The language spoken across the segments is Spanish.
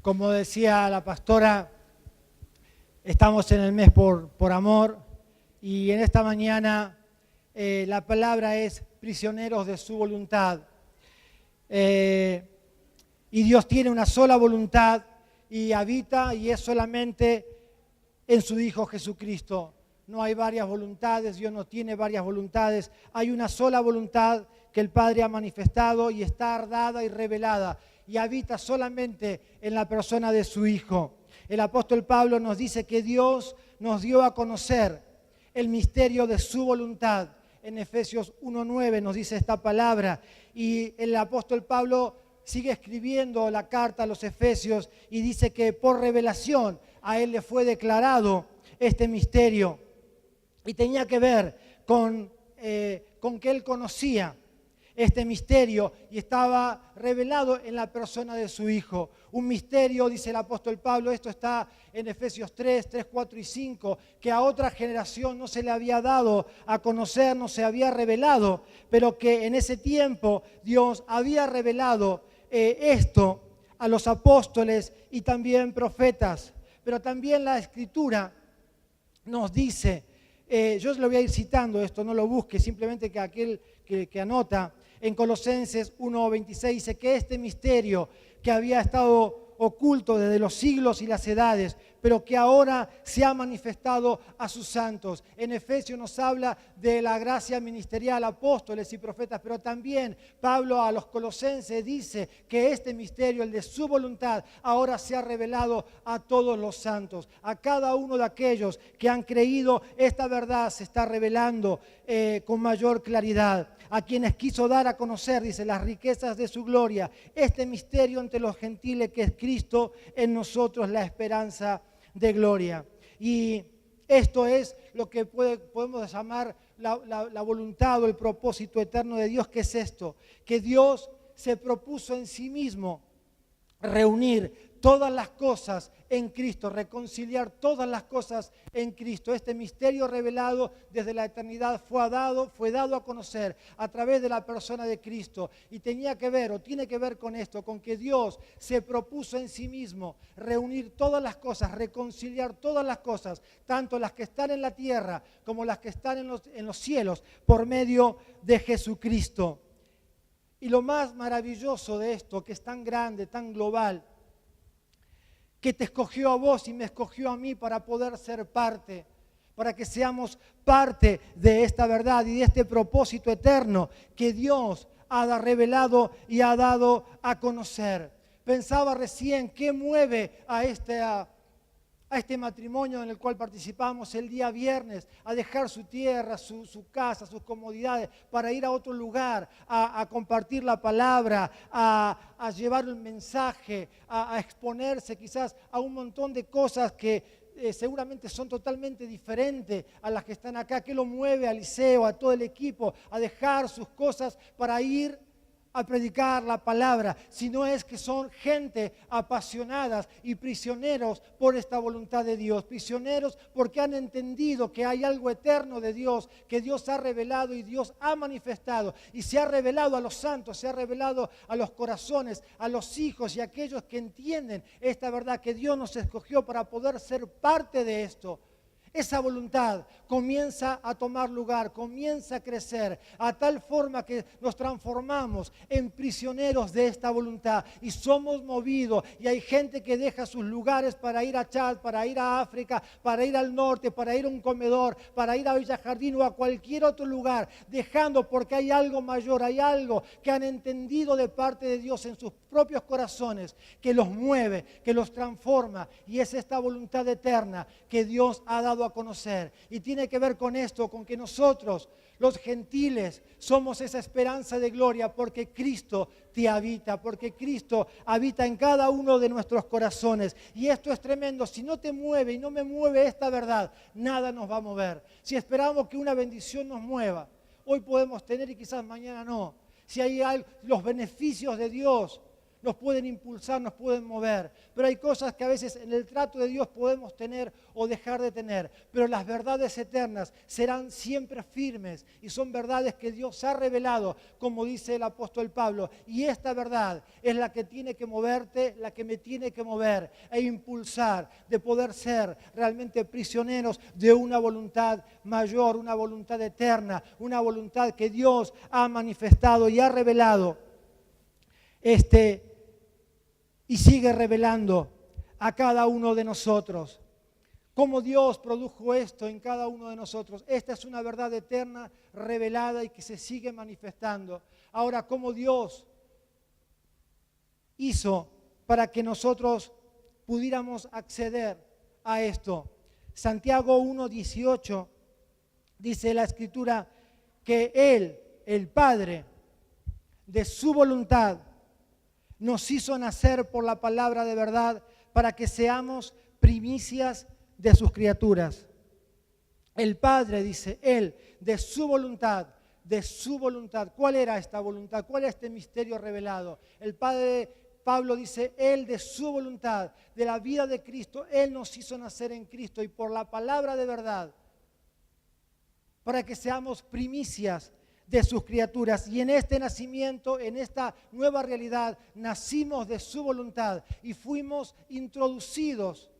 Como decía la pastora, estamos en el mes por amor y en esta mañana la palabra es prisioneros de su voluntad. Y Dios tiene una sola voluntad y habita y es solamente en su Hijo Jesucristo. No hay varias voluntades, Dios no tiene varias voluntades. Hay una sola voluntad que el Padre ha manifestado y está dada y revelada y habita solamente en la persona de su Hijo. El apóstol Pablo nos dice que Dios nos dio a conocer el misterio de su voluntad. En Efesios 1:9 nos dice esta palabra y el apóstol Pablo sigue escribiendo la carta a los Efesios y dice que por revelación a él le fue declarado este misterio y tenía que ver con que él conocía este misterio y estaba revelado en la persona de su Hijo. Un misterio, dice el apóstol Pablo, esto está en Efesios 3, 4 y 5, que a otra generación no se le había dado a conocer, no se había revelado, pero que en ese tiempo Dios había revelado esto a los apóstoles y también profetas. Pero también la Escritura nos dice, yo lo voy a ir citando esto, no lo busque, simplemente que aquel que anota, en Colosenses 1:26 dice que este misterio que había estado oculto desde los siglos y las edades, pero que ahora se ha manifestado a sus santos. En Efesios nos habla de la gracia ministerial, apóstoles y profetas, pero también Pablo a los colosenses dice que este misterio, el de su voluntad, ahora se ha revelado a todos los santos. A cada uno de aquellos que han creído, esta verdad se está revelando con mayor claridad. A quienes quiso dar a conocer, dice, las riquezas de su gloria, este misterio entre los gentiles que es Cristo en nosotros, la esperanza de gloria. Y esto es lo que podemos llamar la voluntad o el propósito eterno de Dios, que es esto, que Dios se propuso en sí mismo reunir todas las cosas en Cristo, reconciliar todas las cosas en Cristo. Este misterio revelado desde la eternidad fue dado a conocer a través de la persona de Cristo. Y tenía que ver, o tiene que ver con esto, con que Dios se propuso en sí mismo reunir todas las cosas, reconciliar todas las cosas, tanto las que están en la tierra como las que están en los cielos, por medio de Jesucristo. Y lo más maravilloso de esto, que es tan grande, tan global, que te escogió a vos y me escogió a mí para poder ser parte, para que seamos parte de esta verdad y de este propósito eterno que Dios ha revelado y ha dado a conocer. Pensaba recién qué mueve a este matrimonio en el cual participamos el día viernes, a dejar su tierra, su casa, sus comodidades, para ir a otro lugar, a compartir la palabra, a llevar un mensaje, a exponerse quizás a un montón de cosas que seguramente son totalmente diferentes a las que están acá. ¿Qué lo mueve a Liceo, a todo el equipo, a dejar sus cosas para ir a predicar la palabra? Si no es que son gente apasionadas y prisioneros por esta voluntad de Dios, prisioneros porque han entendido que hay algo eterno de Dios, que Dios ha revelado y Dios ha manifestado y se ha revelado a los santos, se ha revelado a los corazones, a los hijos y a aquellos que entienden esta verdad, que Dios nos escogió para poder ser parte de esto. Esa voluntad comienza a tomar lugar, comienza a crecer, a tal forma que nos transformamos en prisioneros de esta voluntad y somos movidos. Y hay gente que deja sus lugares para ir a Chad, para ir a África, para ir al norte, para ir a un comedor, para ir a Villa Jardín o a cualquier otro lugar, dejando porque hay algo mayor, hay algo que han entendido de parte de Dios en sus propios corazones, que los mueve, que los transforma, y es esta voluntad eterna que Dios ha dado a conocer. Y tiene que ver con esto, con que nosotros, los gentiles, somos esa esperanza de gloria porque Cristo te habita, porque Cristo habita en cada uno de nuestros corazones. Y esto es tremendo. Si no te mueve y no me mueve esta verdad, nada nos va a mover. Si esperamos que una bendición nos mueva, hoy podemos tener y quizás mañana no. Si hay los beneficios de Dios nos pueden impulsar, nos pueden mover. Pero hay cosas que a veces en el trato de Dios podemos tener o dejar de tener. Pero las verdades eternas serán siempre firmes y son verdades que Dios ha revelado, como dice el apóstol Pablo. Y esta verdad es la que tiene que moverte, la que me tiene que mover e impulsar de poder ser realmente prisioneros de una voluntad mayor, una voluntad eterna, una voluntad que Dios ha manifestado y ha revelado y sigue revelando a cada uno de nosotros. Cómo Dios produjo esto en cada uno de nosotros. Esta es una verdad eterna, revelada y que se sigue manifestando. Ahora, cómo Dios hizo para que nosotros pudiéramos acceder a esto. Santiago 1:18 dice la Escritura que Él, el Padre, de su voluntad, nos hizo nacer por la palabra de verdad para que seamos primicias de sus criaturas. El Padre, dice Él, de su voluntad, de su voluntad. ¿Cuál era esta voluntad? ¿Cuál era este misterio revelado? El Padre, Pablo dice, Él de su voluntad, de la vida de Cristo, Él nos hizo nacer en Cristo y por la palabra de verdad, para que seamos primicias de sus criaturas. Y en este nacimiento, en esta nueva realidad, nacimos de su voluntad y fuimos introducidos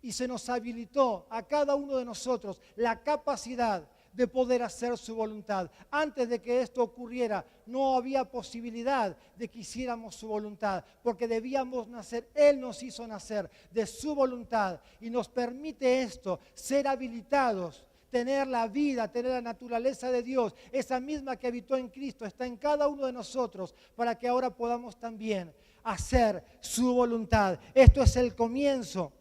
y se nos habilitó a cada uno de nosotros la capacidad de poder hacer su voluntad. Antes de que esto ocurriera, no había posibilidad de que hiciéramos su voluntad, porque debíamos nacer. Él nos hizo nacer de su voluntad y nos permite esto, ser habilitados, tener la vida, tener la naturaleza de Dios, esa misma que habitó en Cristo, está en cada uno de nosotros, para que ahora podamos también hacer su voluntad. Esto es el comienzo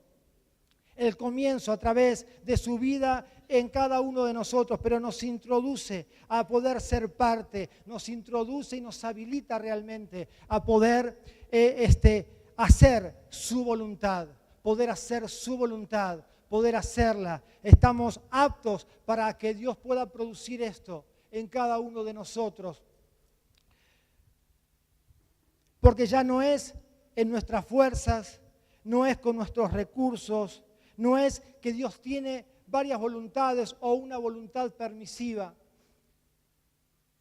a través de su vida en cada uno de nosotros, pero nos introduce a poder ser parte, nos introduce y nos habilita realmente a poder hacer su voluntad, poder hacer su voluntad, poder hacerla. Estamos aptos para que Dios pueda producir esto en cada uno de nosotros. Porque ya no es en nuestras fuerzas, no es con nuestros recursos, no es que Dios tiene varias voluntades o una voluntad permisiva,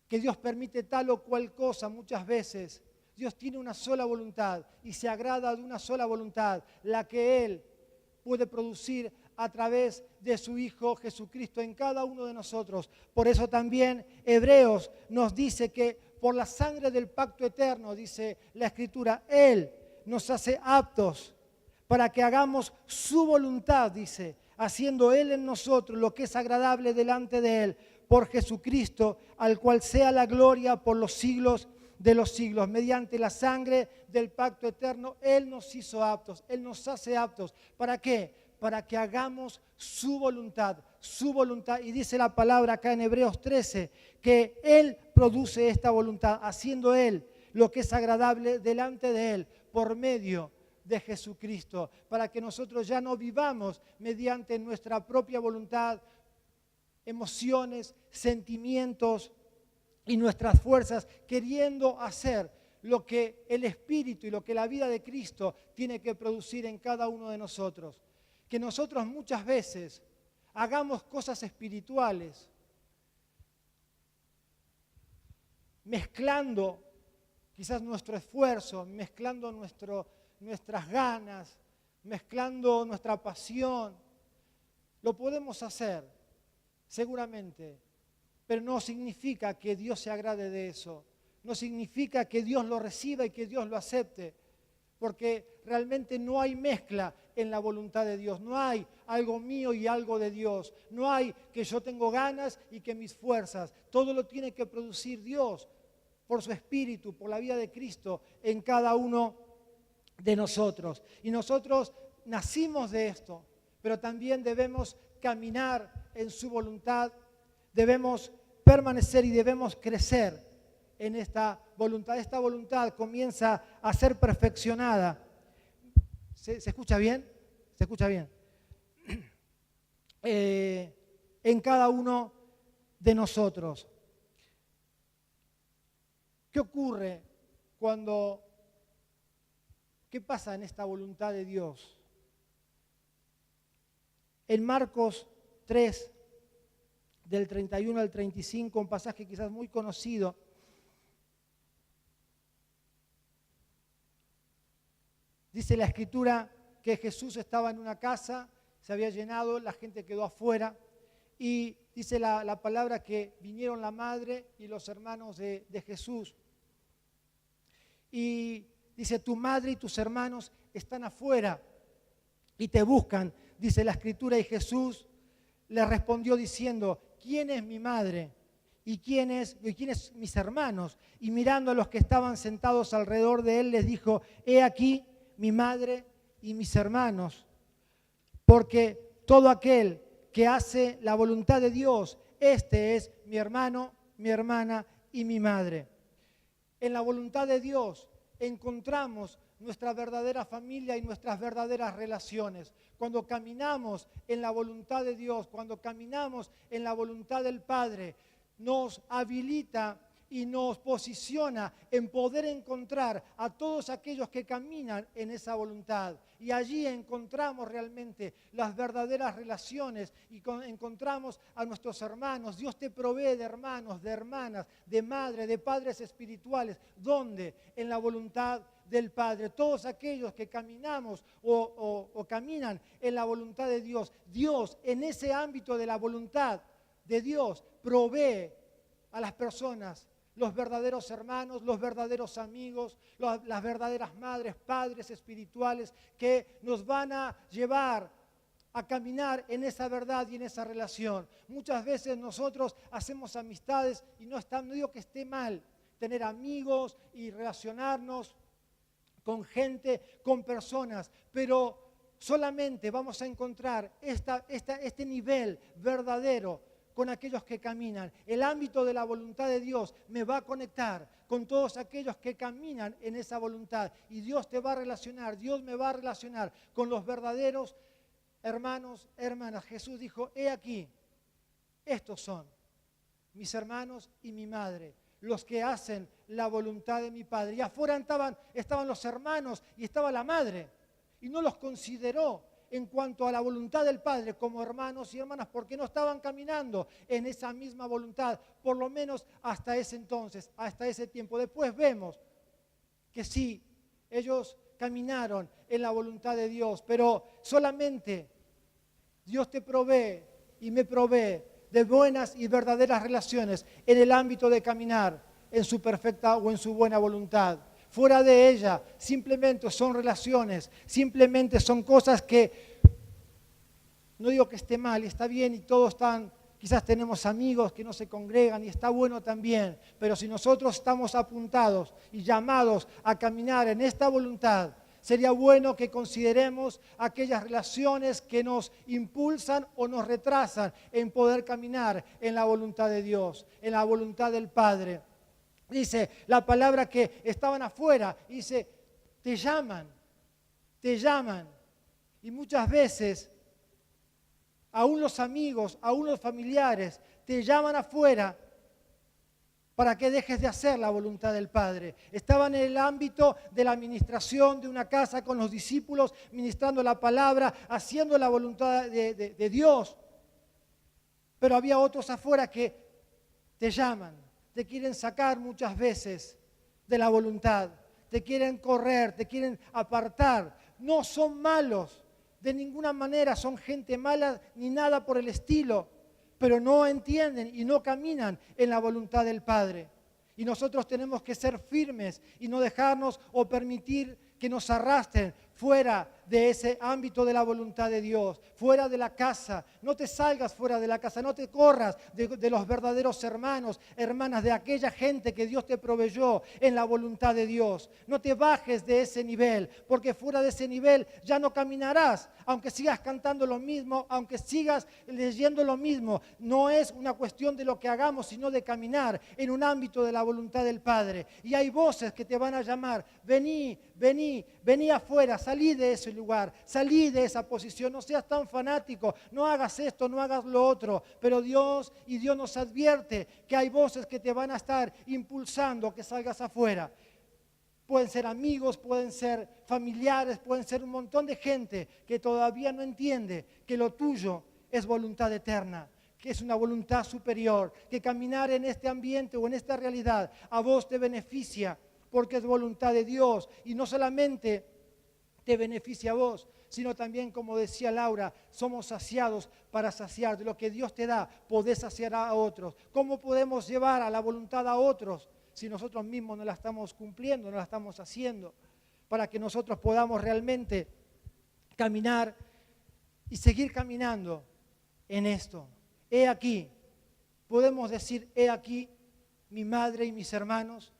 que Dios permite tal o cual cosa muchas veces. Dios tiene una sola voluntad y se agrada de una sola voluntad, la que Él puede producir a través de su Hijo Jesucristo en cada uno de nosotros. Por eso también Hebreos nos dice que por la sangre del pacto eterno, dice la Escritura, Él nos hace aptos para que hagamos su voluntad, dice, haciendo Él en nosotros lo que es agradable delante de Él, por Jesucristo, al cual sea la gloria por los siglos de los siglos. Mediante la sangre del pacto eterno, Él nos hizo aptos, Él nos hace aptos. ¿Para qué? Para que hagamos su voluntad, su voluntad. Y dice la palabra acá en Hebreos 13, que Él produce esta voluntad, haciendo Él lo que es agradable delante de Él, por medio de Jesucristo, para que nosotros ya no vivamos mediante nuestra propia voluntad, emociones, sentimientos y nuestras fuerzas, queriendo hacer lo que el Espíritu y lo que la vida de Cristo tiene que producir en cada uno de nosotros. Que nosotros muchas veces hagamos cosas espirituales, mezclando quizás nuestro esfuerzo, mezclando nuestras ganas, mezclando nuestra pasión. Lo podemos hacer, seguramente, pero no significa que Dios se agrade de eso. No significa que Dios lo reciba y que Dios lo acepte, porque realmente no hay mezcla en la voluntad de Dios. No hay algo mío y algo de Dios. No hay que yo tengo ganas y que mis fuerzas. Todo lo tiene que producir Dios por su Espíritu, por la vida de Cristo en cada uno de nosotros. Y nosotros nacimos de esto, pero también debemos caminar en su voluntad, debemos permanecer y debemos crecer en esta voluntad. Esta voluntad comienza a ser perfeccionada. ¿Se escucha bien? ¿Se escucha bien? En cada uno de nosotros. ¿Qué ocurre cuando ¿Qué pasa en esta voluntad de Dios? En Marcos 3, del 31 al 35, un pasaje quizás muy conocido, dice la Escritura que Jesús estaba en una casa, se había llenado, la gente quedó afuera, y dice la palabra que vinieron la madre y los hermanos de Jesús. Y dice, tu madre y tus hermanos están afuera y te buscan, dice la Escritura, y Jesús le respondió diciendo, ¿quién es mi madre? ¿Y quiénes mis hermanos? Y mirando a los que estaban sentados alrededor de él, les dijo, he aquí mi madre y mis hermanos, porque todo aquel que hace la voluntad de Dios, este es mi hermano, mi hermana y mi madre. En la voluntad de Dios encontramos nuestra verdadera familia y nuestras verdaderas relaciones. Cuando caminamos en la voluntad de Dios, cuando caminamos en la voluntad del Padre, nos habilita y nos posiciona en poder encontrar a todos aquellos que caminan en esa voluntad. Y allí encontramos realmente las verdaderas relaciones y encontramos a nuestros hermanos. Dios te provee de hermanos, de hermanas, de madre, de padres espirituales. ¿Dónde? En la voluntad del Padre. Todos aquellos que caminamos o caminan en la voluntad de Dios. Dios, en ese ámbito de la voluntad de Dios, provee a las personas los verdaderos hermanos, los verdaderos amigos, las verdaderas madres, padres espirituales que nos van a llevar a caminar en esa verdad y en esa relación. Muchas veces nosotros hacemos amistades y no digo que esté mal tener amigos y relacionarnos con gente, con personas, pero solamente vamos a encontrar este nivel verdadero con aquellos que caminan. El ámbito de la voluntad de Dios me va a conectar con todos aquellos que caminan en esa voluntad. Y Dios te va a relacionar, Dios me va a relacionar con los verdaderos hermanos, hermanas. Jesús dijo, he aquí, estos son mis hermanos y mi madre, los que hacen la voluntad de mi Padre. Y afuera estaban los hermanos y estaba la madre. Y no los consideró en cuanto a la voluntad del Padre como hermanos y hermanas, porque no estaban caminando en esa misma voluntad, por lo menos hasta ese entonces, hasta ese tiempo. Después vemos que sí, ellos caminaron en la voluntad de Dios, pero solamente Dios te provee y me provee de buenas y verdaderas relaciones en el ámbito de caminar en su perfecta o en su buena voluntad. Fuera de ella, simplemente son relaciones, simplemente son cosas que, no digo que esté mal, está bien y todos están, quizás tenemos amigos que no se congregan y está bueno también, pero si nosotros estamos apuntados y llamados a caminar en esta voluntad, sería bueno que consideremos aquellas relaciones que nos impulsan o nos retrasan en poder caminar en la voluntad de Dios, en la voluntad del Padre. Dice la palabra que estaban afuera, dice, te llaman. Y muchas veces, aún los amigos, aún los familiares, te llaman afuera para que dejes de hacer la voluntad del Padre. Estaban en el ámbito de la administración de una casa con los discípulos, ministrando la palabra, haciendo la voluntad de Dios. Pero había otros afuera que te llaman. Te quieren sacar muchas veces de la voluntad, te quieren correr, te quieren apartar. No son malos, de ninguna manera son gente mala ni nada por el estilo, pero no entienden y no caminan en la voluntad del Padre. Y nosotros tenemos que ser firmes y no dejarnos o permitir que nos arrastren fuera de ese ámbito de la voluntad de Dios, fuera de la casa. No te salgas fuera de la casa, no te corras de los verdaderos hermanos, hermanas, de aquella gente que Dios te proveyó en la voluntad de Dios. No te bajes de ese nivel, porque fuera de ese nivel ya no caminarás, aunque sigas cantando lo mismo, aunque sigas leyendo lo mismo. No es una cuestión de lo que hagamos, sino de caminar en un ámbito de la voluntad del Padre. Y hay voces que te van a llamar, vení afuera, salí de ese lugar, salí de esa posición, no seas tan fanático, no hagas esto, no hagas lo otro. Pero Dios nos advierte que hay voces que te van a estar impulsando que salgas afuera. Pueden ser amigos, pueden ser familiares, pueden ser un montón de gente que todavía no entiende que lo tuyo es voluntad eterna, que es una voluntad superior, que caminar en este ambiente o en esta realidad a vos te beneficia porque es voluntad de Dios. Y no solamente te beneficia a vos, sino también, como decía Laura, somos saciados para saciar. De lo que Dios te da, podés saciar a otros. ¿Cómo podemos llevar a la voluntad a otros si nosotros mismos no la estamos cumpliendo, no la estamos haciendo? Para que nosotros podamos realmente caminar y seguir caminando en esto. He aquí, podemos decir, he aquí, mi madre y mis hermanos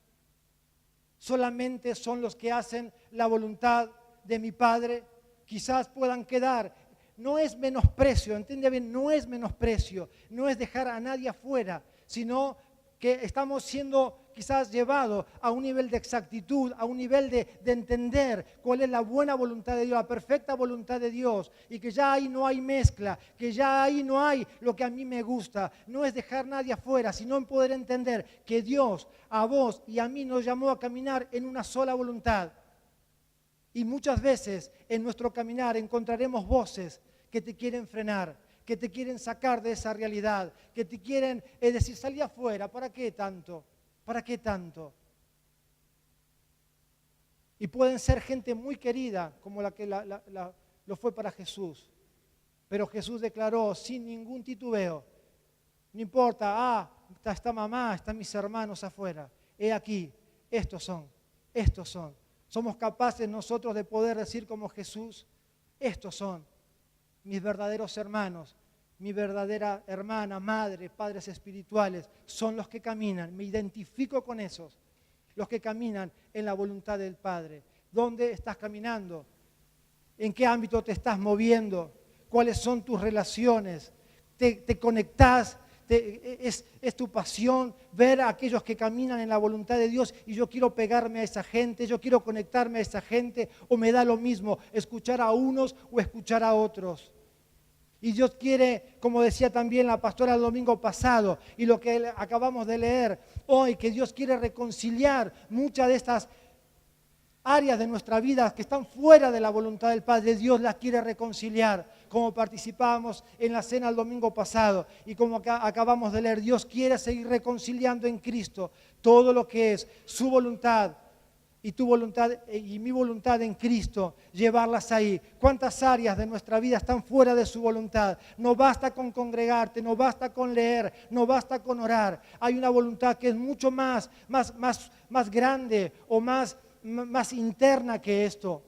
solamente son los que hacen la voluntad de mi Padre. Quizás puedan quedar, no es menosprecio, entiende bien, no es menosprecio, no es dejar a nadie afuera, sino que estamos siendo quizás llevados a un nivel de exactitud, a un nivel de entender cuál es la buena voluntad de Dios, la perfecta voluntad de Dios, y que ya ahí no hay mezcla, que ya ahí no hay lo que a mí me gusta. No es dejar a nadie afuera, sino en poder entender que Dios a vos y a mí nos llamó a caminar en una sola voluntad. Y muchas veces en nuestro caminar encontraremos voces que te quieren frenar, que te quieren sacar de esa realidad, que te quieren decir, salí afuera, ¿para qué tanto? ¿Para qué tanto? Y pueden ser gente muy querida, como la que lo fue para Jesús. Pero Jesús declaró sin ningún titubeo, no importa, está mamá, están mis hermanos afuera, he aquí, estos son. Somos capaces nosotros de poder decir como Jesús, estos son mis verdaderos hermanos, mi verdadera hermana, madre, padres espirituales, son los que caminan, me identifico con esos, los que caminan en la voluntad del Padre. ¿Dónde estás caminando? ¿En qué ámbito te estás moviendo? ¿Cuáles son tus relaciones? ¿Te conectás? Es tu pasión ver a aquellos que caminan en la voluntad de Dios y yo quiero pegarme a esa gente, yo quiero conectarme a esa gente, o me da lo mismo escuchar a unos o escuchar a otros. Y Dios quiere, como decía también la pastora el domingo pasado y lo que acabamos de leer hoy, que Dios quiere reconciliar muchas de estas áreas de nuestra vida que están fuera de la voluntad del Padre. Dios las quiere reconciliar, como participábamos en la cena el domingo pasado y como acabamos de leer. Dios quiere seguir reconciliando en Cristo todo lo que es su voluntad y tu voluntad y mi voluntad en Cristo, llevarlas ahí. ¿Cuántas áreas de nuestra vida están fuera de su voluntad? No basta con congregarte, no basta con leer, no basta con orar. Hay una voluntad que es mucho más grande o más interna que esto.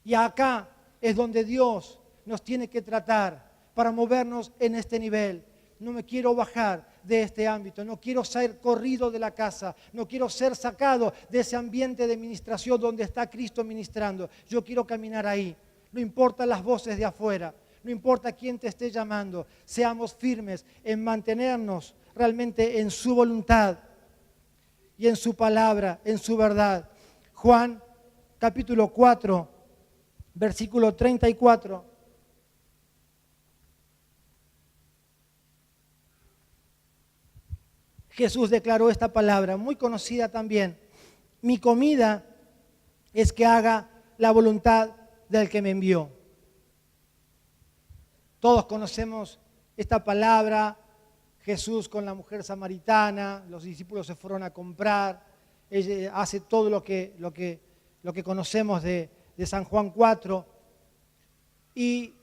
Y acá es donde Dios nos tiene que tratar para movernos en este nivel. No me quiero bajar de este ámbito, no quiero ser corrido de la casa, no quiero ser sacado de ese ambiente de ministración donde está Cristo ministrando. Yo quiero caminar ahí, no importa las voces de afuera, no importa quién te esté llamando, seamos firmes en mantenernos realmente en su voluntad y en su palabra, en su verdad. Juan capítulo 4, versículo 34. Jesús declaró esta palabra, muy conocida también. Mi comida es que haga la voluntad del que me envió. Todos conocemos esta palabra. Jesús con la mujer samaritana, los discípulos se fueron a comprar. Ella hace todo lo que conocemos de San Juan 4. Y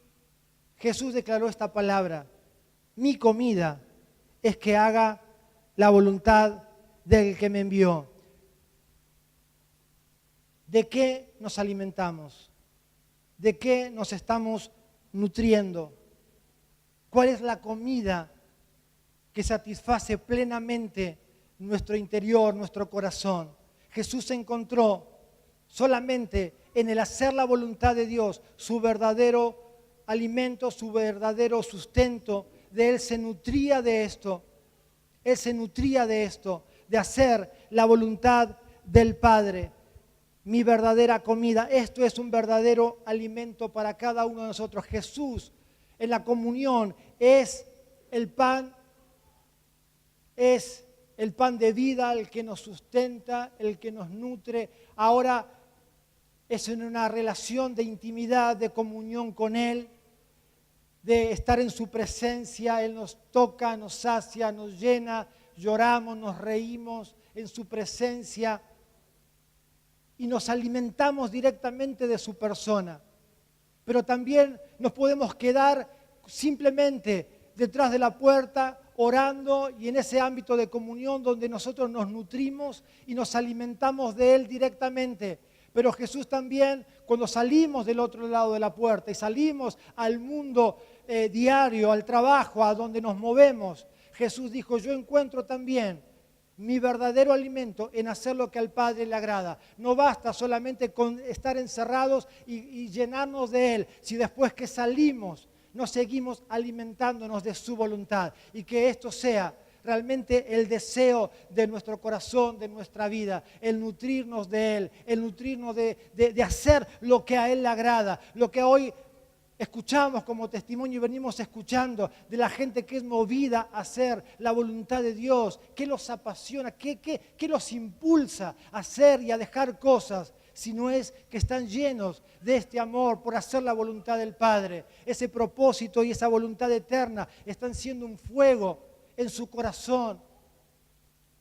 Jesús declaró esta palabra. Mi comida es que haga la voluntad del que me envió. ¿De qué nos alimentamos? ¿De qué nos estamos nutriendo? ¿Cuál es la comida que satisface plenamente nuestro interior, nuestro corazón? Jesús se encontró solamente en el hacer la voluntad de Dios, su verdadero alimento, su verdadero sustento. De Él se nutría de esto. Él se nutría de esto, de hacer la voluntad del Padre. Mi verdadera comida, esto es un verdadero alimento para cada uno de nosotros. Jesús en la comunión es el pan, es el pan de vida, el que nos sustenta, el que nos nutre. Ahora es en una relación de intimidad, de comunión con Él, de estar en su presencia. Él nos toca, nos sacia, nos llena, lloramos, nos reímos en su presencia y nos alimentamos directamente de su persona. Pero también nos podemos quedar simplemente detrás de la puerta orando y en ese ámbito de comunión donde nosotros nos nutrimos y nos alimentamos de Él directamente. Pero Jesús también, cuando salimos del otro lado de la puerta y salimos al mundo diario, al trabajo, a donde nos movemos, Jesús dijo, yo encuentro también mi verdadero alimento en hacer lo que al Padre le agrada. No basta solamente con estar encerrados y llenarnos de Él, si después que salimos nos seguimos alimentándonos de su voluntad. Y que esto sea realmente el deseo de nuestro corazón, de nuestra vida, el nutrirnos de Él, el nutrirnos de hacer lo que a Él le agrada, lo que hoy escuchamos como testimonio y venimos escuchando de la gente que es movida a hacer la voluntad de Dios, que los apasiona, que los impulsa a hacer y a dejar cosas, si no es que están llenos de este amor por hacer la voluntad del Padre. Ese propósito y esa voluntad eterna están siendo un fuego en su corazón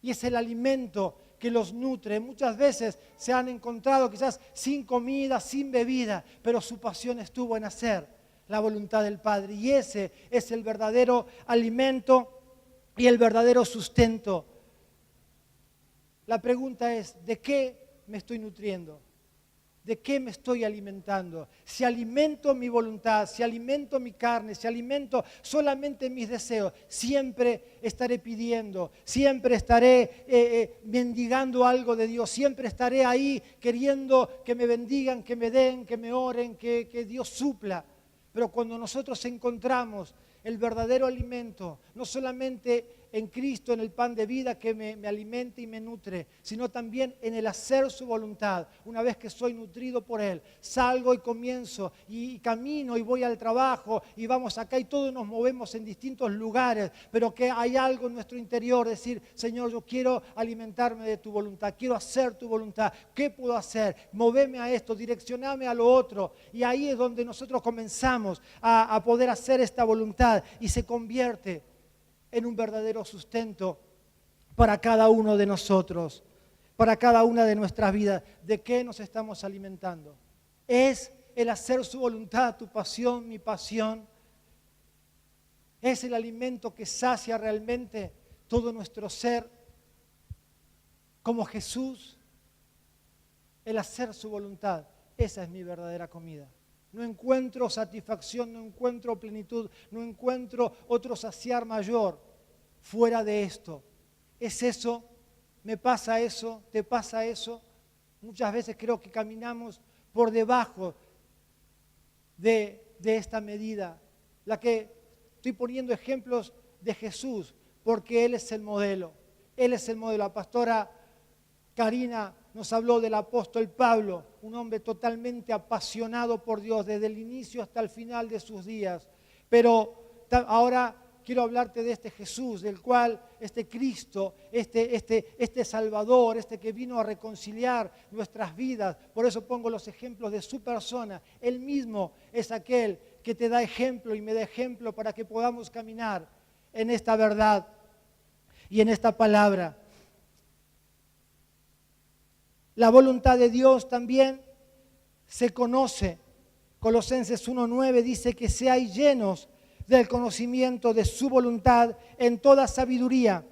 y es el alimento que los nutre. Muchas veces se han encontrado quizás sin comida, sin bebida, pero su pasión estuvo en hacer la voluntad del Padre. Y ese es el verdadero alimento y el verdadero sustento. La pregunta es, ¿de qué me estoy nutriendo? ¿De qué me estoy alimentando? Si alimento mi voluntad, si alimento mi carne, si alimento solamente mis deseos, siempre estaré pidiendo, siempre estaré mendigando algo de Dios, siempre estaré ahí queriendo que me bendigan, que me den, que me oren, que Dios supla. Pero cuando nosotros encontramos el verdadero alimento, no solamente en Cristo, en el pan de vida que me alimenta y me nutre, sino también en el hacer su voluntad. Una vez que soy nutrido por Él, salgo y comienzo y camino y voy al trabajo y vamos acá y todos nos movemos en distintos lugares, pero que hay algo en nuestro interior, decir, Señor, yo quiero alimentarme de tu voluntad, quiero hacer tu voluntad. ¿Qué puedo hacer? Moveme a esto, direccioname a lo otro. Y ahí es donde nosotros comenzamos a poder hacer esta voluntad y se convierte en un verdadero sustento para cada uno de nosotros, para cada una de nuestras vidas. ¿De qué nos estamos alimentando? ¿Es el hacer su voluntad tu pasión, mi pasión? ¿Es el alimento que sacia realmente todo nuestro ser como Jesús? El hacer su voluntad, esa es mi verdadera comida. No encuentro satisfacción, no encuentro plenitud, no encuentro otro saciar mayor fuera de esto. ¿Es eso? ¿Me pasa eso? ¿Te pasa eso? Muchas veces creo que caminamos por debajo de esta medida. La que estoy poniendo ejemplos de Jesús, porque Él es el modelo. Él es el modelo. La pastora Karina nos habló del apóstol Pablo, un hombre totalmente apasionado por Dios desde el inicio hasta el final de sus días. Pero ahora quiero hablarte de este Jesús, del cual este Cristo, este Salvador, este que vino a reconciliar nuestras vidas. Por eso pongo los ejemplos de su persona. Él mismo es aquel que te da ejemplo y me da ejemplo para que podamos caminar en esta verdad y en esta palabra. La voluntad de Dios también se conoce. Colosenses 1:9 dice que seáis llenos del conocimiento de su voluntad en toda sabiduría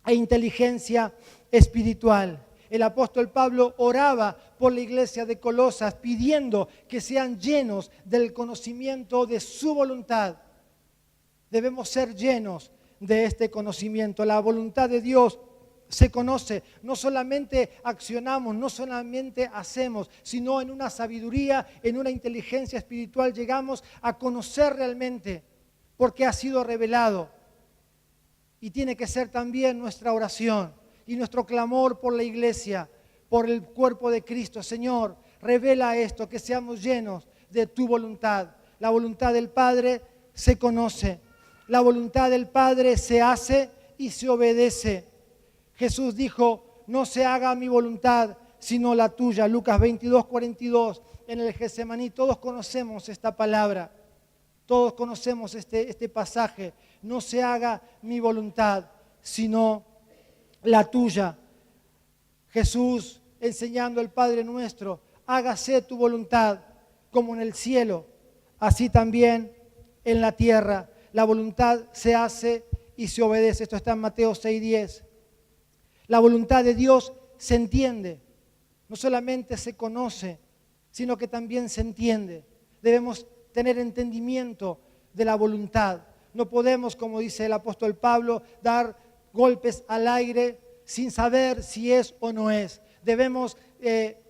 e inteligencia espiritual. El apóstol Pablo oraba por la iglesia de Colosas pidiendo que sean llenos del conocimiento de su voluntad. Debemos ser llenos de este conocimiento. La voluntad de Dios se conoce, no solamente accionamos, no solamente hacemos, sino en una sabiduría, en una inteligencia espiritual llegamos a conocer realmente, porque ha sido revelado. Y tiene que ser también nuestra oración y nuestro clamor por la iglesia, por el cuerpo de Cristo. Señor, revela esto, que seamos llenos de tu voluntad. La voluntad del Padre se conoce, la voluntad del Padre se hace y se obedece. Jesús dijo, no se haga mi voluntad, sino la tuya. Lucas 22:42, en el Getsemaní. Todos conocemos esta palabra, todos conocemos este pasaje. No se haga mi voluntad, sino la tuya. Jesús enseñando al Padre nuestro, hágase tu voluntad como en el cielo, así también en la tierra. La voluntad se hace y se obedece. Esto está en Mateo 6:10. La voluntad de Dios se entiende, no solamente se conoce, sino que también se entiende. Debemos tener entendimiento de la voluntad. No podemos, como dice el apóstol Pablo, dar golpes al aire sin saber si es o no es. Debemos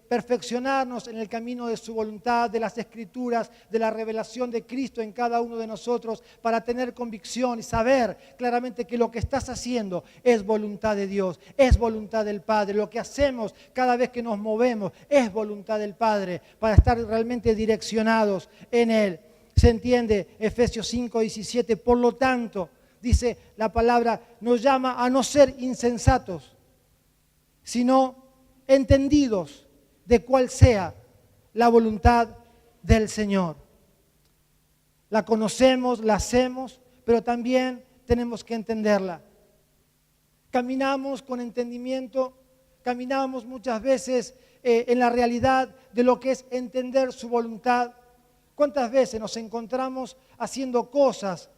perfeccionarnos en el camino de su voluntad, de las Escrituras, de la revelación de Cristo en cada uno de nosotros, para tener convicción y saber claramente que lo que estás haciendo es voluntad de Dios, es voluntad del Padre. Lo que hacemos cada vez que nos movemos es voluntad del Padre, para estar realmente direccionados en Él. ¿Se entiende? Efesios 5:17. Por lo tanto, dice la palabra, nos llama a no ser insensatos, sino entendidos de cuál sea la voluntad del Señor. La conocemos, la hacemos, pero también tenemos que entenderla. Caminamos con entendimiento, caminamos muchas veces en la realidad de lo que es entender su voluntad. ¿Cuántas veces nos encontramos haciendo cosas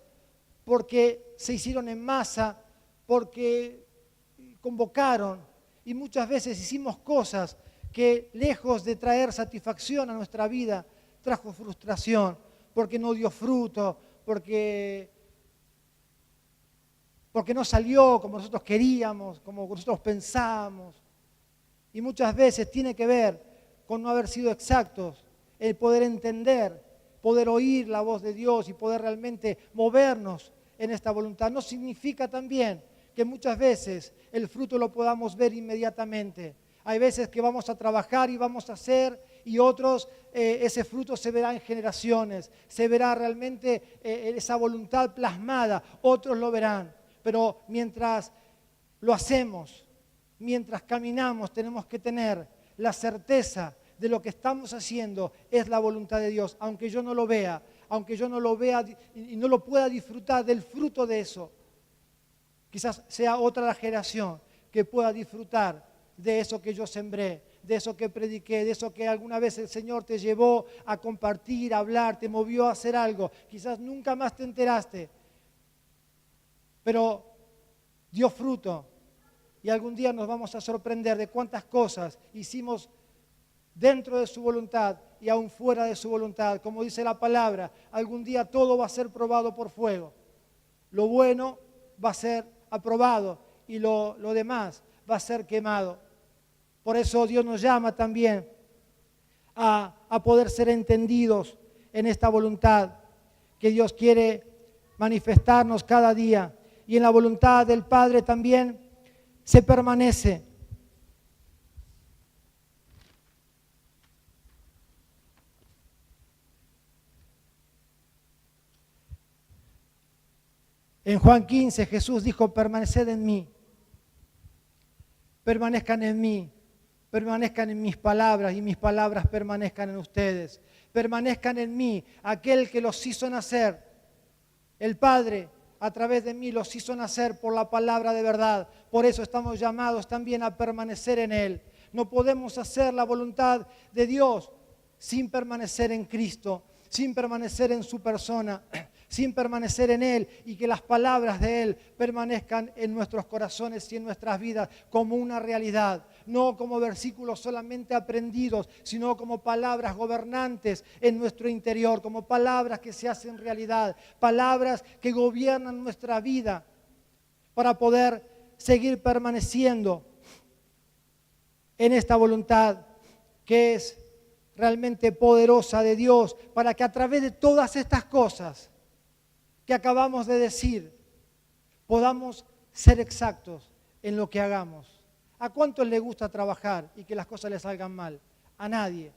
porque se hicieron en masa, porque convocaron, y muchas veces hicimos cosas que lejos de traer satisfacción a nuestra vida, trajo frustración, porque no dio fruto, porque no salió como nosotros queríamos, como nosotros pensábamos. Y muchas veces tiene que ver con no haber sido exactos, el poder entender, poder oír la voz de Dios y poder realmente movernos en esta voluntad. No significa también que muchas veces el fruto lo podamos ver inmediatamente. Hay veces que vamos a trabajar y vamos a hacer, y otros ese fruto se verá en generaciones, se verá realmente esa voluntad plasmada, otros lo verán. Pero mientras lo hacemos, mientras caminamos, tenemos que tener la certeza de lo que estamos haciendo es la voluntad de Dios, aunque yo no lo vea, y no lo pueda disfrutar del fruto de eso. Quizás sea otra la generación que pueda disfrutar de eso que yo sembré, de eso que prediqué, de eso que alguna vez el Señor te llevó a compartir, a hablar, te movió a hacer algo. Quizás nunca más te enteraste, pero dio fruto. Y algún día nos vamos a sorprender de cuántas cosas hicimos dentro de su voluntad y aún fuera de su voluntad. Como dice la palabra, algún día todo va a ser probado por fuego. Lo bueno va a ser aprobado y lo demás va a ser quemado. Por eso Dios nos llama también a poder ser entendidos en esta voluntad que Dios quiere manifestarnos cada día. Y en la voluntad del Padre también se permanece. En Juan 15 Jesús dijo, permaneced en mí, permanezcan en mí, permanezcan en mis palabras y mis palabras permanezcan en ustedes. Permanezcan en mí, aquel que los hizo nacer, el Padre a través de mí los hizo nacer por la palabra de verdad. Por eso estamos llamados también a permanecer en Él. No podemos hacer la voluntad de Dios sin permanecer en Cristo, sin permanecer en su persona, sin permanecer en Él, y que las palabras de Él permanezcan en nuestros corazones y en nuestras vidas como una realidad, no como versículos solamente aprendidos, sino como palabras gobernantes en nuestro interior, como palabras que se hacen realidad, palabras que gobiernan nuestra vida para poder seguir permaneciendo en esta voluntad que es realmente poderosa de Dios, para que a través de todas estas cosas que acabamos de decir, podamos ser exactos en lo que hagamos. ¿A cuántos les gusta trabajar y que las cosas les salgan mal? A nadie.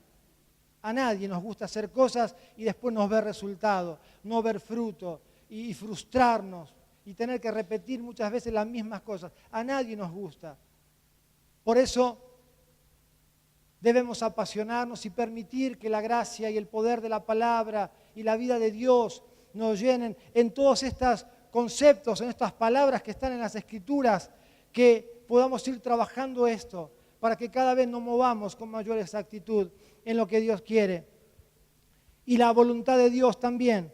A nadie nos gusta hacer cosas y después no ver resultado, no ver fruto y frustrarnos y tener que repetir muchas veces las mismas cosas. A nadie nos gusta. Por eso debemos apasionarnos y permitir que la gracia y el poder de la palabra y la vida de Dios nos llenen en todos estos conceptos, en estas palabras que están en las Escrituras, que podamos ir trabajando esto para que cada vez nos movamos con mayor exactitud en lo que Dios quiere. Y la voluntad de Dios también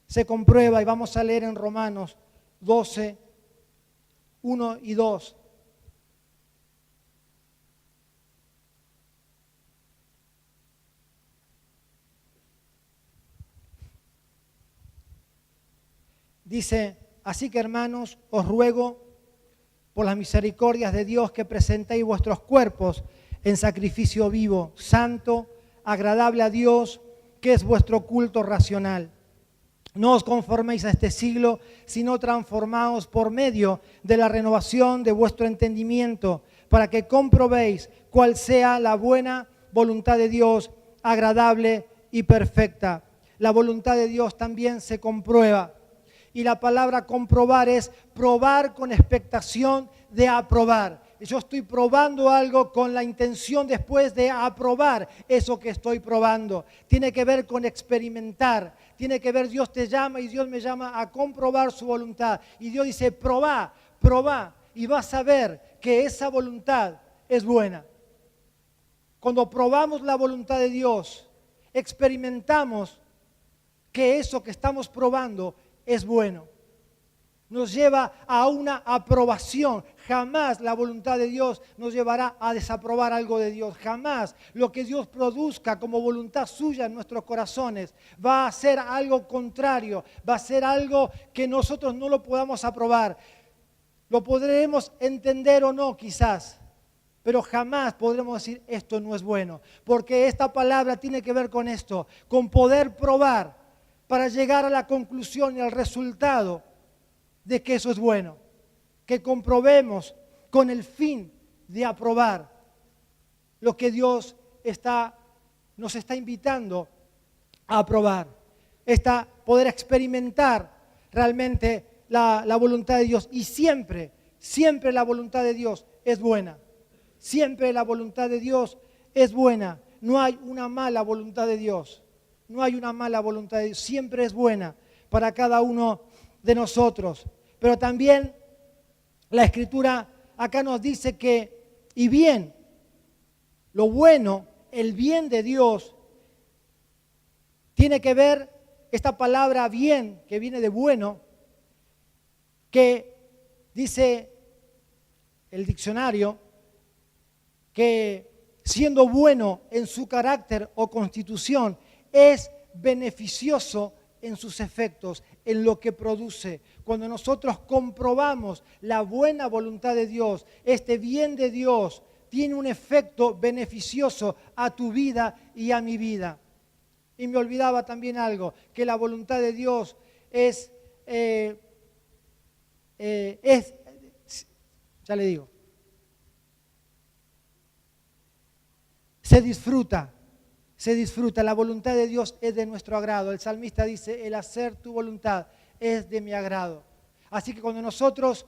se comprueba, y vamos a leer en Romanos 12, 1 y 2. Dice, así que hermanos, os ruego por las misericordias de Dios que presentéis vuestros cuerpos en sacrificio vivo, santo, agradable a Dios, que es vuestro culto racional. No os conforméis a este siglo, sino transformaos por medio de la renovación de vuestro entendimiento, para que comprobéis cuál sea la buena voluntad de Dios, agradable y perfecta. La voluntad de Dios también se comprueba. Y la palabra comprobar es probar con expectación de aprobar. Yo estoy probando algo con la intención después de aprobar eso que estoy probando. Tiene que ver con experimentar. Tiene que ver, Dios te llama y Dios me llama a comprobar su voluntad. Y Dios dice, probá, probá, y vas a ver que esa voluntad es buena. Cuando probamos la voluntad de Dios, experimentamos que eso que estamos probando es bueno. Nos lleva a una aprobación. Jamás la voluntad de Dios nos llevará a desaprobar algo de Dios. Jamás lo que Dios produzca como voluntad suya en nuestros corazones va a ser algo contrario. Va a ser algo que nosotros no lo podamos aprobar. Lo podremos entender o no quizás, pero jamás podremos decir esto no es bueno. Porque esta palabra tiene que ver con esto, con poder probar para llegar a la conclusión y al resultado de que eso es bueno, que comprobemos con el fin de aprobar lo que Dios nos está invitando a aprobar, poder experimentar realmente la voluntad de Dios. Y siempre, siempre la voluntad de Dios es buena, siempre la voluntad de Dios es buena, no hay una mala voluntad de Dios. No hay una mala voluntad de Dios, siempre es buena para cada uno de nosotros. Pero también la Escritura acá nos dice que, y bien, lo bueno, el bien de Dios, tiene que ver, esta palabra bien, que viene de bueno, que dice el diccionario, que siendo bueno en su carácter o constitución, es beneficioso en sus efectos, en lo que produce. Cuando nosotros comprobamos la buena voluntad de Dios, este bien de Dios tiene un efecto beneficioso a tu vida y a mi vida. Y me olvidaba también algo, que la voluntad de Dios ya le digo, se disfruta. La voluntad de Dios es de nuestro agrado. El salmista dice, el hacer tu voluntad es de mi agrado. Así que cuando nosotros,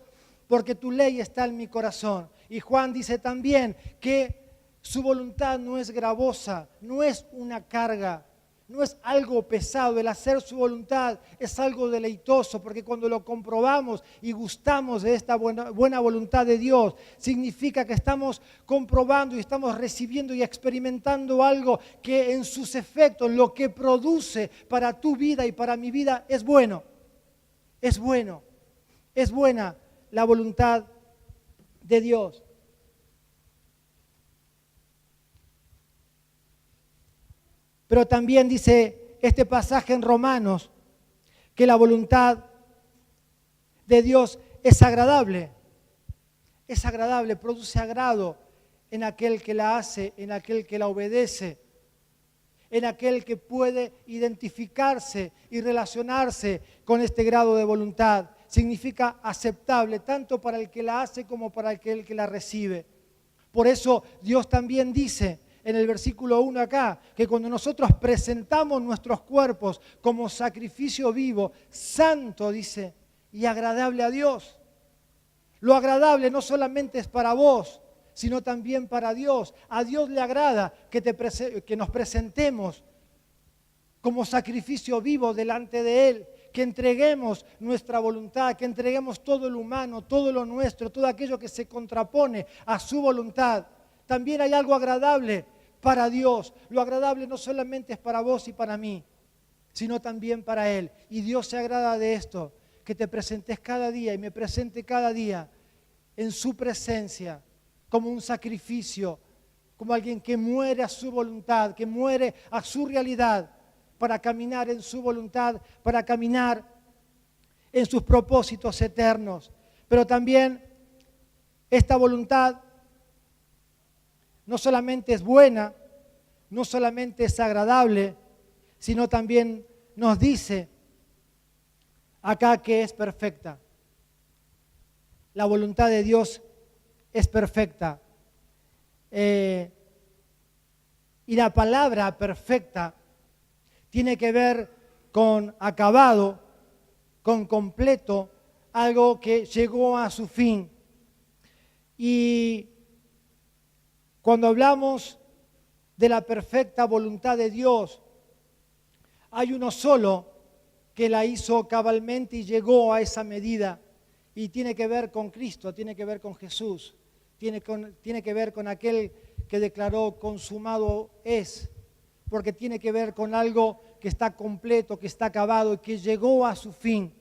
porque tu ley está en mi corazón. Y Juan dice también que su voluntad no es gravosa, no es una carga, no es algo pesado. El hacer su voluntad es algo deleitoso, porque cuando lo comprobamos y gustamos de esta buena voluntad de Dios, significa que estamos comprobando y estamos recibiendo y experimentando algo que en sus efectos, lo que produce para tu vida y para mi vida es bueno. Es bueno. Es buena la voluntad de Dios. Pero también dice este pasaje en Romanos que la voluntad de Dios es agradable. Es agradable, produce agrado en aquel que la hace, en aquel que la obedece, en aquel que puede identificarse y relacionarse con este grado de voluntad. Significa aceptable tanto para el que la hace como para aquel que la recibe. Por eso Dios también dice en el versículo 1 acá, que cuando nosotros presentamos nuestros cuerpos como sacrificio vivo, santo, dice, y agradable a Dios. Lo agradable no solamente es para vos, sino también para Dios. A Dios le agrada que nos presentemos como sacrificio vivo delante de Él, que entreguemos nuestra voluntad, que entreguemos todo lo humano, todo lo nuestro, todo aquello que se contrapone a su voluntad. También hay algo agradable para Dios. Lo agradable no solamente es para vos y para mí, sino también para Él. Y Dios se agrada de esto, que te presentes cada día y me presente cada día en su presencia como un sacrificio, como alguien que muere a su voluntad, que muere a su realidad para caminar en su voluntad, para caminar en sus propósitos eternos. Pero también esta voluntad no solamente es buena, no solamente es agradable, sino también nos dice acá que es perfecta. La voluntad de Dios es perfecta. Y la palabra perfecta tiene que ver con acabado, con completo, algo que llegó a su fin. Y cuando hablamos de la perfecta voluntad de Dios, hay uno solo que la hizo cabalmente y llegó a esa medida. Y tiene que ver con Cristo, tiene que ver con Jesús, tiene que ver con aquel que declaró consumado es, porque tiene que ver con algo que está completo, que está acabado y que llegó a su fin.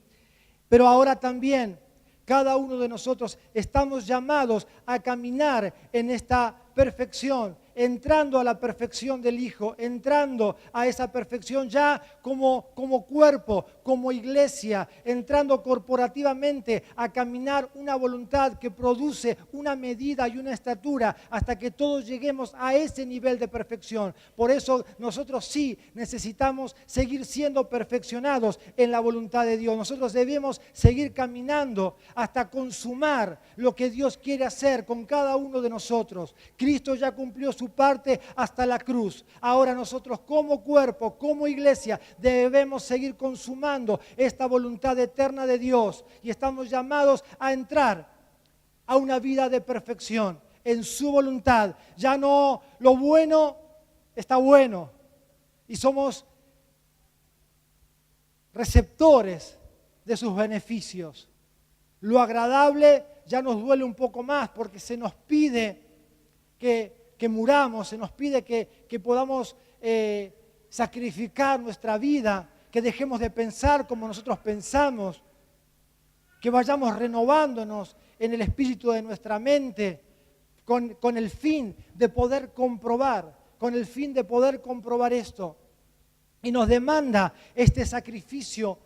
Pero ahora también cada uno de nosotros estamos llamados a caminar en esta perfección, entrando a la perfección del Hijo, entrando a esa perfección ya como cuerpo, como iglesia, entrando corporativamente a caminar una voluntad que produce una medida y una estatura hasta que todos lleguemos a ese nivel de perfección. Por eso nosotros sí necesitamos seguir siendo perfeccionados en la voluntad de Dios. Nosotros debemos seguir caminando hasta consumar lo que Dios quiere hacer con cada uno de nosotros. Cristo ya cumplió su parte hasta la cruz. Ahora nosotros como cuerpo, como iglesia, debemos seguir consumando esta voluntad eterna de Dios y estamos llamados a entrar a una vida de perfección en su voluntad. Ya no lo bueno está bueno y somos receptores de sus beneficios. Lo agradable ya nos duele un poco más porque se nos pide que muramos, se nos pide que podamos sacrificar nuestra vida, que dejemos de pensar como nosotros pensamos, que vayamos renovándonos en el espíritu de nuestra mente con el fin de poder comprobar, esto. Y nos demanda este sacrificio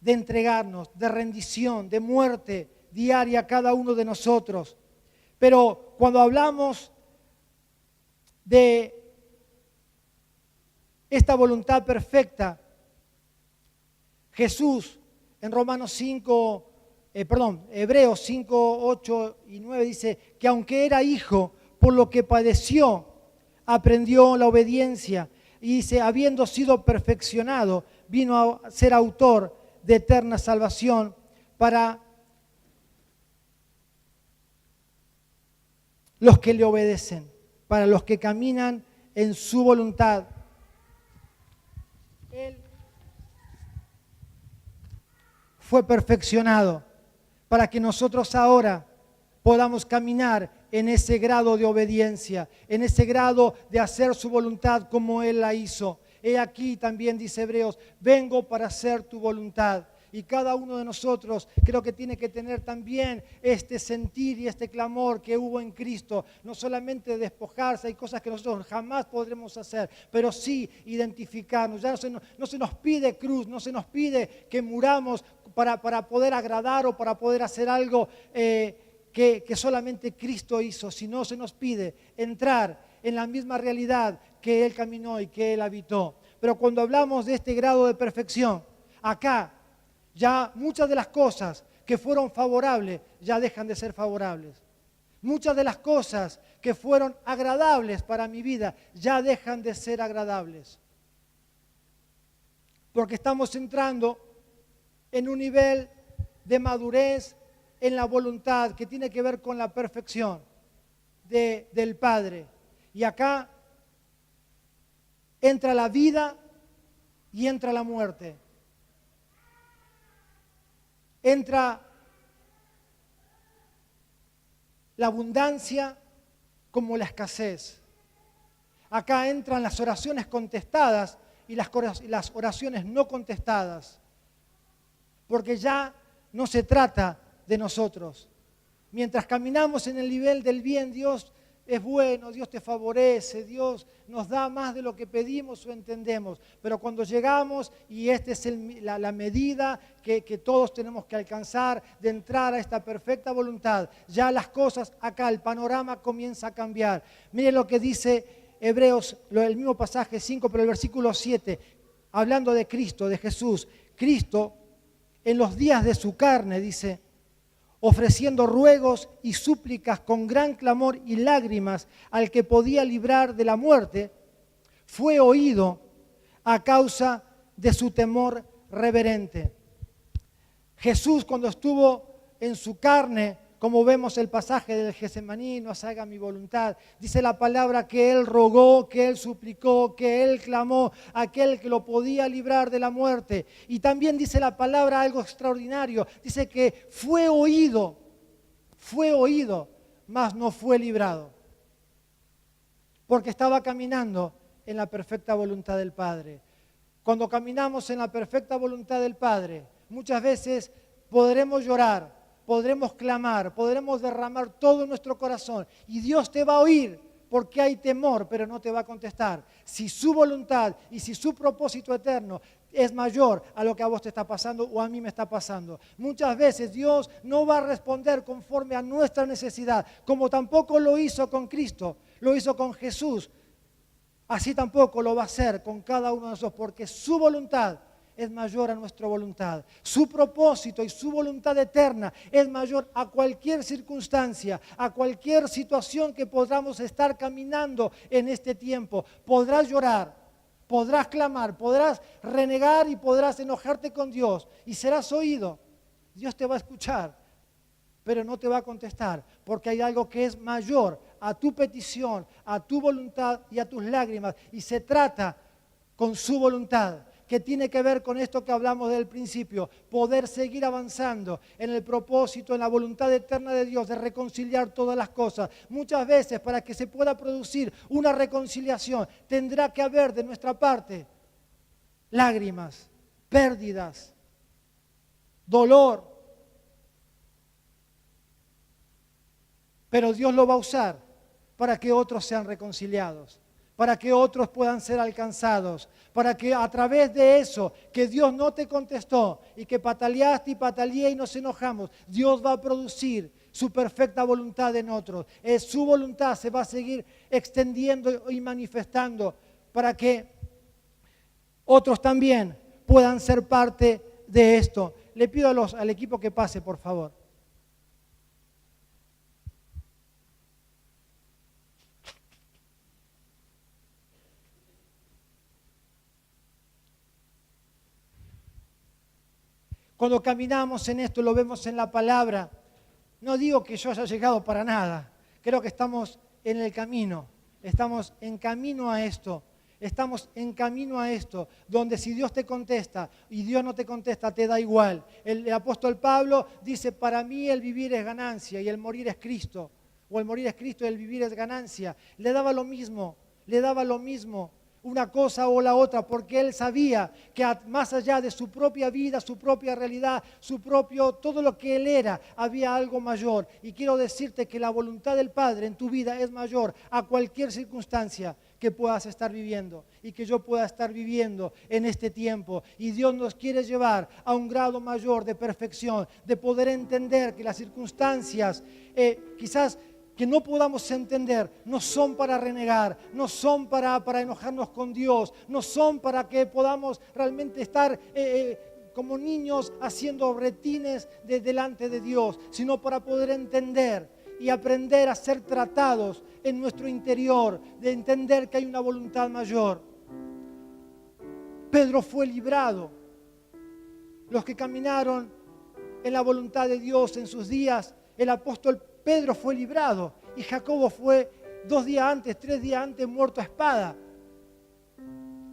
de entregarnos, de rendición, de muerte diaria a cada uno de nosotros. Pero cuando hablamos de esta voluntad perfecta, Jesús en Hebreos 5, 8 y 9 dice que aunque era hijo, por lo que padeció, aprendió la obediencia. Y dice, habiendo sido perfeccionado, vino a ser autor de eterna salvación para los que le obedecen, para los que caminan en su voluntad. Él fue perfeccionado para que nosotros ahora podamos caminar en ese grado de obediencia, en ese grado de hacer su voluntad como Él la hizo. He aquí también dice Hebreos, vengo para hacer tu voluntad. Y cada uno de nosotros creo que tiene que tener también este sentir y este clamor que hubo en Cristo. No solamente despojarse, hay cosas que nosotros jamás podremos hacer, pero sí identificarnos. Ya no se nos pide cruz, no se nos pide que muramos para poder agradar o para poder hacer algo que solamente Cristo hizo, sino se nos pide entrar en la misma realidad que Él caminó y que Él habitó. Pero cuando hablamos de este grado de perfección, acá ya muchas de las cosas que fueron favorables ya dejan de ser favorables. Muchas de las cosas que fueron agradables para mi vida ya dejan de ser agradables. Porque estamos entrando en un nivel de madurez en la voluntad que tiene que ver con la perfección del Padre. Y acá entra la vida y entra la muerte. Entra la abundancia como la escasez. Acá entran las oraciones contestadas y las oraciones no contestadas. Porque ya no se trata de nosotros. Mientras caminamos en el nivel del bien, Dios es bueno, Dios te favorece, Dios nos da más de lo que pedimos o entendemos. Pero cuando llegamos, y esta es la medida que todos tenemos que alcanzar de entrar a esta perfecta voluntad, ya las cosas acá, el panorama comienza a cambiar. Mire lo que dice Hebreos, el mismo pasaje 5, pero el versículo 7, hablando de Cristo, de Jesús. Cristo, en los días de su carne, dice, ofreciendo ruegos y súplicas con gran clamor y lágrimas al que podía librar de la muerte, fue oído a causa de su temor reverente. Jesús, cuando estuvo en su carne, como vemos el pasaje del Getsemaní, no se haga mi voluntad, dice la palabra que Él rogó, que Él suplicó, que Él clamó a aquel que lo podía librar de la muerte. Y también dice la palabra algo extraordinario, dice que fue oído, mas no fue librado, porque estaba caminando en la perfecta voluntad del Padre. Cuando caminamos en la perfecta voluntad del Padre, muchas veces podremos llorar, podremos clamar, podremos derramar todo nuestro corazón y Dios te va a oír porque hay temor, pero no te va a contestar. Si su voluntad y si su propósito eterno es mayor a lo que a vos te está pasando o a mí me está pasando. Muchas veces Dios no va a responder conforme a nuestra necesidad, como tampoco lo hizo con Cristo, lo hizo con Jesús. Así tampoco lo va a hacer con cada uno de nosotros, porque su voluntad es mayor a nuestra voluntad. Su propósito y su voluntad eterna es mayor a cualquier circunstancia, a cualquier situación que podamos estar caminando en este tiempo. Podrás llorar, podrás clamar, podrás renegar y podrás enojarte con Dios y serás oído. Dios te va a escuchar, pero no te va a contestar, porque hay algo que es mayor a tu petición, a tu voluntad y a tus lágrimas, y se trata con su voluntad, que tiene que ver con esto que hablamos del principio, poder seguir avanzando en el propósito, en la voluntad eterna de Dios, de reconciliar todas las cosas. Muchas veces, para que se pueda producir una reconciliación, tendrá que haber de nuestra parte lágrimas, pérdidas, dolor. Pero Dios lo va a usar para que otros sean reconciliados, para que otros puedan ser alcanzados, para que a través de eso, que Dios no te contestó y que pataleaste y pataleé y nos enojamos, Dios va a producir su perfecta voluntad en otros. Su voluntad se va a seguir extendiendo y manifestando para que otros también puedan ser parte de esto. Le pido al equipo que pase, por favor. Cuando caminamos en esto, lo vemos en la palabra. No digo que yo haya llegado para nada. Creo que estamos en el camino. Estamos en camino a esto. Estamos en camino a esto, donde si Dios te contesta y Dios no te contesta, te da igual. El apóstol Pablo dice, para mí el vivir es ganancia y el morir es Cristo. O el morir es Cristo y el vivir es ganancia. Le daba lo mismo, una cosa o la otra, porque él sabía que más allá de su propia vida, su propia realidad, todo lo que él era, había algo mayor. Y quiero decirte que la voluntad del Padre en tu vida es mayor a cualquier circunstancia que puedas estar viviendo y que yo pueda estar viviendo en este tiempo. Y Dios nos quiere llevar a un grado mayor de perfección, de poder entender que las circunstancias quizás que no podamos entender, no son para renegar, no son para enojarnos con Dios, no son para que podamos realmente estar como niños haciendo retines delante de Dios, sino para poder entender y aprender a ser tratados en nuestro interior, de entender que hay una voluntad mayor. Pedro fue librado los que caminaron en la voluntad de Dios en sus días, el apóstol Pedro fue librado y Jacobo fue 2 días antes, 3 días antes muerto a espada.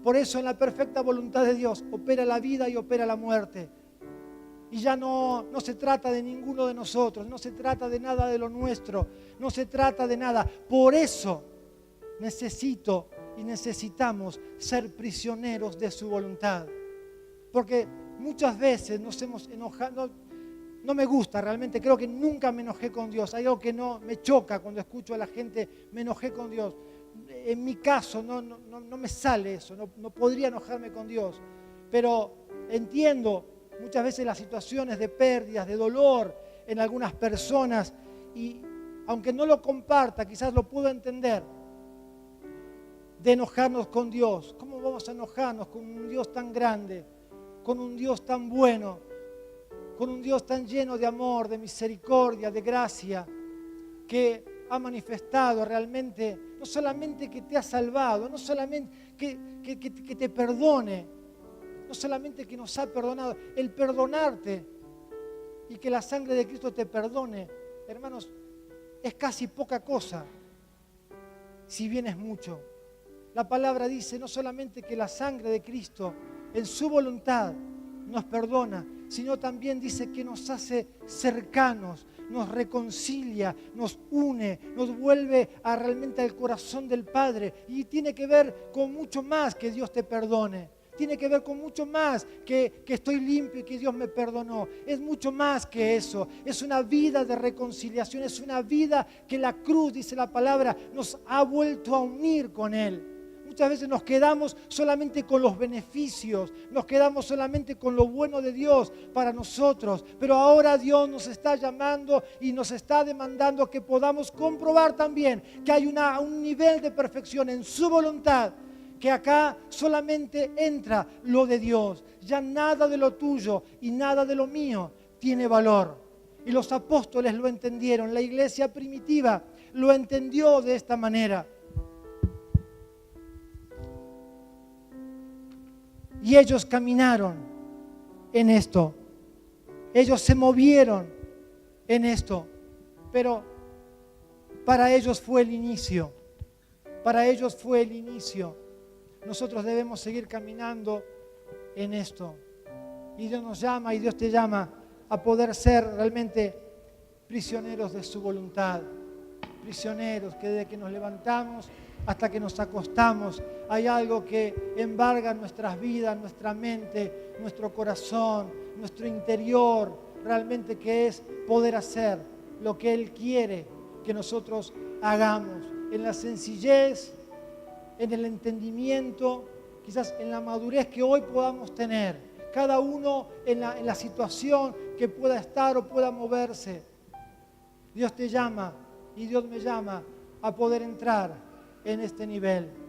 Por eso en la perfecta voluntad de Dios opera la vida y opera la muerte. Y ya no se trata de ninguno de nosotros, no se trata de nada de lo nuestro, no se trata de nada. Por eso necesito y necesitamos ser prisioneros de su voluntad. Porque muchas veces nos hemos enojado, no me gusta realmente, creo que nunca me enojé con Dios. Hay algo que no me choca cuando escucho a la gente, me enojé con Dios. En mi caso no me sale eso, no podría enojarme con Dios. Pero entiendo muchas veces las situaciones de pérdidas, de dolor en algunas personas y aunque no lo comparta, quizás lo puedo entender, de enojarnos con Dios. ¿Cómo vamos a enojarnos con un Dios tan grande, con un Dios tan bueno, con un Dios tan lleno de amor, de misericordia, de gracia, que ha manifestado realmente, no solamente que te ha salvado, no solamente que te perdone, no solamente que nos ha perdonado, el perdonarte y que la sangre de Cristo te perdone, hermanos, es casi poca cosa, si bien es mucho. La palabra dice no solamente que la sangre de Cristo en su voluntad nos perdona, sino también dice que nos hace cercanos, nos reconcilia, nos une, nos vuelve realmente al corazón del Padre. Y tiene que ver con mucho más que Dios te perdone. Tiene que ver con mucho más que estoy limpio y que Dios me perdonó. Es mucho más que eso. Es una vida de reconciliación. Es una vida que la cruz, dice la palabra, nos ha vuelto a unir con Él. Muchas veces nos quedamos solamente con los beneficios, nos quedamos solamente con lo bueno de Dios para nosotros. Pero ahora Dios nos está llamando y nos está demandando que podamos comprobar también que hay un nivel de perfección en su voluntad, que acá solamente entra lo de Dios. Ya nada de lo tuyo y nada de lo mío tiene valor. Y los apóstoles lo entendieron, la iglesia primitiva lo entendió de esta manera. Y ellos caminaron en esto. Ellos se movieron en esto. Pero para ellos fue el inicio. Para ellos fue el inicio. Nosotros debemos seguir caminando en esto. Y Dios nos llama y Dios te llama a poder ser realmente prisioneros de su voluntad. Prisioneros que desde que nos levantamos hasta que nos acostamos hay algo que embarga nuestras vidas, nuestra mente, nuestro corazón, nuestro interior, realmente que es poder hacer lo que Él quiere que nosotros hagamos, en la sencillez, en el entendimiento, quizás en la madurez que hoy podamos tener, cada uno en la situación que pueda estar o pueda moverse. Dios te llama y Dios me llama a poder entrar en este nivel.